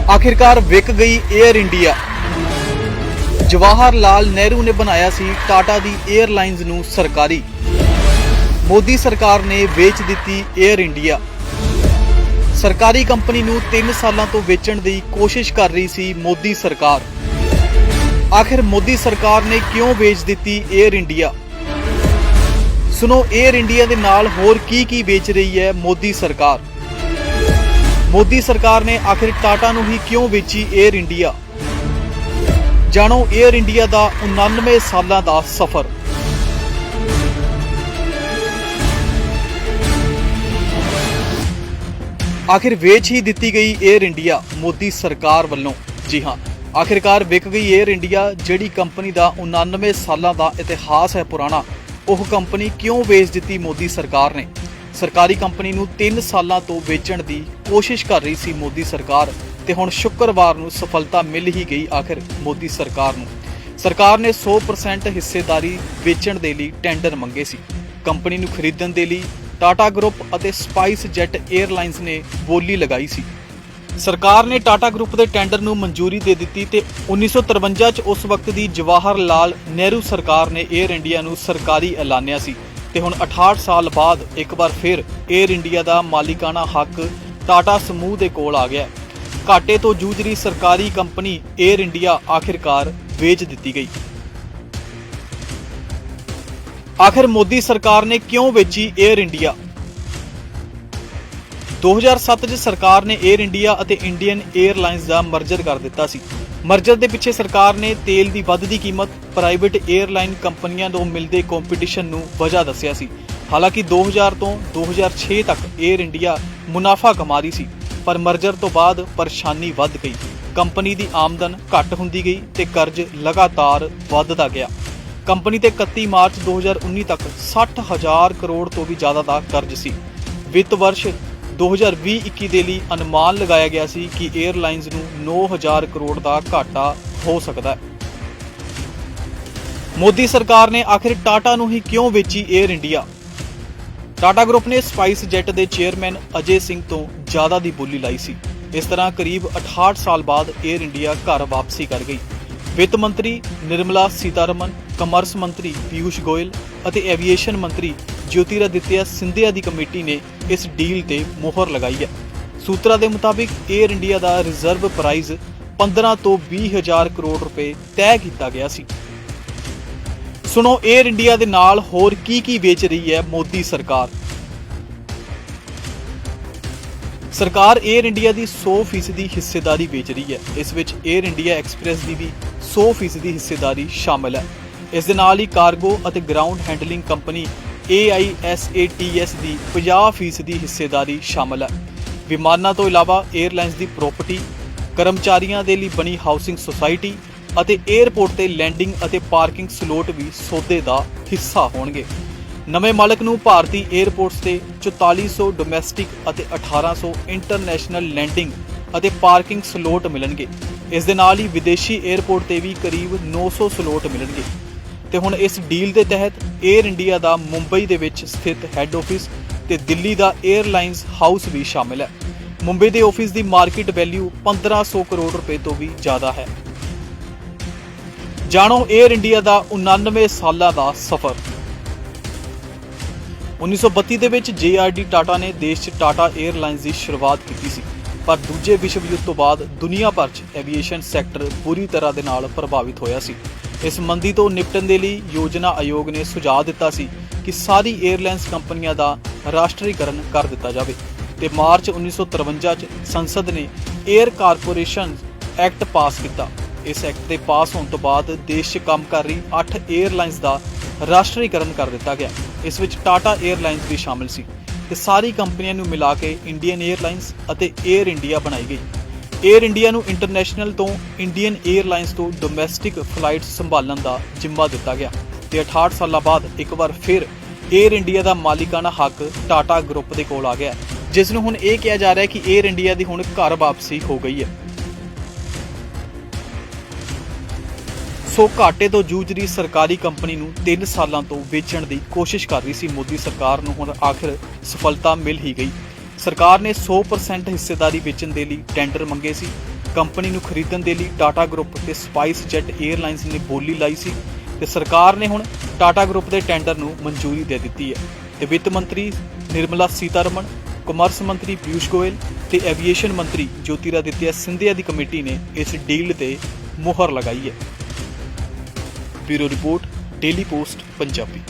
आखिरकार विक गई air India. Jawahar Lal Nehru ने बनाया सी टाटा दी एयरलाइंस नूं सरकारी। मोदी सरकार ने वेच दिती एयर इंडिया। सरकारी कंपनी नूं 3 सालां तो वेचण दी कोशिश कर रही सी मोदी सरकार। आखिर मोदी सरकार ने क्यों वेच दिती एयर इंडिया? सुनो एयर इंडिया दे नाल होर की बेच रही है मोदी सरकार। मोदी सरकार ने आखिर टाटा नूं ही क्यों वेची एयर इंडिया? जानो एयर इंडिया दा 99 सालां दा सफर। आखिर वेच ही दिती गई एयर इंडिया मोदी सरकार वल्लों। जी हाँ, आखिरकार विक गई एयर इंडिया, जिहड़ी कंपनी दा 99 सालां दा इतिहास है पुराना। ओह कंपनी क्यों वेच दिती मोदी सरकार ने? सरकारी कंपनी नूं 3 सालां तो वेचण दी कोशिश कर रही सी मोदी सरकार ते हुण शुक्रवार नूं सफलता मिल ही गई आखिर मोदी सरकार नूं। सरकार ने 100% हिस्सेदारी वेचण दे लई टेंडर मंगे सी। कंपनी नूं खरीदण दे लई टाटा ग्रुप अते स्पाइस जेट एयरलाइंस ने बोली लगाई सी। सरकार ने टाटा ग्रुप के टेंडर नूं मंजूरी दे दिती ते 1953 च उस वक्त दी जवाहर लाल नेहरू सरकार ने एयर इंडिया नूं सरकारी ऐलानिया सी ते हुण 68 साल बाद एक बार फिर एयर इंडिया दा मालिकाना हक टाटा समूह दे कोल आ गया। घाटे तो जूझ रही सरकारी कंपनी एयर इंडिया आखिरकार वेच दिती गई। आखिर मोदी सरकार ने क्यों वेची एयर इंडिया? 2007 च सरकार ने एयर इंडिया अते इंडियन एयरलाइंस दा मर्जर कर दिता सी। मर्जर दे पिछे सरकार ने तेल दी वधदी कीमत, प्राइवेट एयरलाइन कंपनियां नूं मिलदे कंपीटीशन नूं वजह दस्सिया सी। हालांकि 2000 तो 2006 तक एयर इंडिया मुनाफा कमा रही सी, पर मर्जर तो बाद परेशानी वध गई। कंपनी दी आमदन घट हुंदी गई ते कर्ज लगातार वधदा गया। कंपनी ते 31 मार्च 2019 तक 60,000 करोड़ तो भी ज़्यादा का कर्ज सी। वित्त वर्ष 2020-21 दे लई अनुमान लगाया गया सी कि एयरलाइंस नूं 9,000 करोड़ का घाटा हो सकता है। मोदी सरकार ने आखिर टाटा नूं ही क्यों वेची एयर इंडिया? टाटा ग्रुप ने स्पाइस जेट के चेयरमैन अजय सिंह तो ज़्यादा दी बोली लाई सी। इस तरह करीब 68 साल बाद एयर इंडिया घर वापसी कर गई। वित्त मंत्री निर्मला सीतारमन, कमर्स मंत्री पीयूष गोयल और एविएशन मंत्री ज्योतिरादित्य सिंधिया की कमेटी ने इस डील ते मोहर लगाई है। सूत्रा के मुताबिक एयर इंडिया का रिजर्व प्राइस 15 तो 20,000 करोड़ रुपए तय किया गया सी। सुनो एयर इंडिया के नाल होर की बेच रही है मोदी सरकार। सरकार एयर इंडिया की 100% हिस्सेदारी बेच रही है। इस विच एयर इंडिया एक्सप्रैस की भी 100% हिस्सेदारी शामिल है। इस दे नाल ही कार्गो और ग्राउंड हैंडलिंग कंपनी AISATS की 50% हिस्सेदारी शामिल है। विमानां तो इलावा एयरलाइंस की प्रॉपर्टी, कर्मचारियों के लिए बनी हाउसिंग सोसाइटी और एयरपोर्ट ते लैंडिंग और पार्किंग स्लोट भी सौदे का हिस्सा होणगे। नवे मालक नूं भारती एयरपोर्ट्स ते 4400 डोमैसटिक और 1800 इंटरनैशनल लैंडिंग और पार्किंग स्लोट मिलणगे। इस दे नाल ही विदेशी एयरपोर्ट ते भी करीब 900 स्लोट मिलणगे। ते हुण इस डील के तहत एयर इंडिया का मुंबई दे विच स्थित हैड ऑफिस ते दिल्ली का एयरलाइंस हाउस भी शामिल है। मुंबई के ऑफिस की मार्केट वैल्यू 1500 करोड़ रुपए तो भी ज़्यादा है। जानो एयर इंडिया का 99 सालां दा सफर। 1932 ਦੇ ਵਿੱਚ JRD टाटा ने देश 'ਚ टाटा एयरलाइंस की शुरुआत की सी, पर दूजे विश्व युद्ध तो बाद दुनिया भर 'ਚ एविएशन सैक्टर बुरी तरह ਦੇ ਨਾਲ प्रभावित होया सी। इस मंदी तो निपटन के लिए योजना आयोग ने सुझाव दिता सी कि सारी एयरलाइंस कंपनियां का राष्ट्रीयकरण कर दिता जाए। ते मार्च 1953 च संसद ने एयर कारपोरेशन एक्ट पास किया। इस एक्ट के पास होने तो बाद देश 'ਚ काम कर रही 8 एयरलाइंस का राष्ट्रीयकरण कर दिता गया। इस विच टाटा एयरलाइंस भी शामिल सी ते सारी कंपनियां नूं मिला के इंडियन एयरलाइंस अते एयर इंडिया बनाई गई। एयर इंडिया नूं इंटरनैशनल तो इंडियन एयरलाइंस तो डोमैसटिक फ्लाइट्स संभालण का जिम्मा दिता गया ते 68 साल बाद एक बार फिर एयर इंडिया का मालिकाना हक टाटा ग्रुप के कोल आ गया, जिस नूं हुण यह कहा जा रहा है कि एयर इंडिया की हुण घर वापसी हो गई है। सो घाटे तो जूझ रही सरकारी कंपनी नूं 3 सालों तो वेचण की कोशिश कर रही सी मोदी सरकार नूं हुण आखिर सफलता मिल ही गई। सरकार ने 100% हिस्सेदारी बेचण दे लई टेंडर मंगे सी। ਕੰਪਨੀ ਨੂੰ ਖਰੀਦਣ ਦੇ ਲਈ ਟਾਟਾ ਗਰੁੱਪ ਤੇ ਸਪਾਈਸ ਜੈਟ 에ਅਰਲਾਈਨਸ ਨੇ ਬੋਲੀ ਲਾਈ ਸੀ ਤੇ ਸਰਕਾਰ ਨੇ ਹੁਣ ਟਾਟਾ ਗਰੁੱਪ ਦੇ ਟੈਂਡਰ ਨੂੰ ਮਨਜ਼ੂਰੀ ਦੇ ਦਿੱਤੀ ਹੈ ਤੇ ਵਿੱਤ ਮੰਤਰੀ ਨਿਰਮਲਾ ਸੀਤਾਰਮਣ, ਕਮਰਸ ਮੰਤਰੀ ਪਿਊਸ਼ ਗੋਇਲ ਤੇ ਐਵੀਏਸ਼ਨ ਮੰਤਰੀ ਜੋਤਿਰਾਦਿੱਤਿਆ ਸਿੰਧੀਆ ਦੀ ਕਮੇਟੀ ਨੇ ਇਸ ਡੀਲ ਤੇ ਮੁਹਰ ਲਗਾਈ ਹੈ। Bureau report, daily post Punjabi.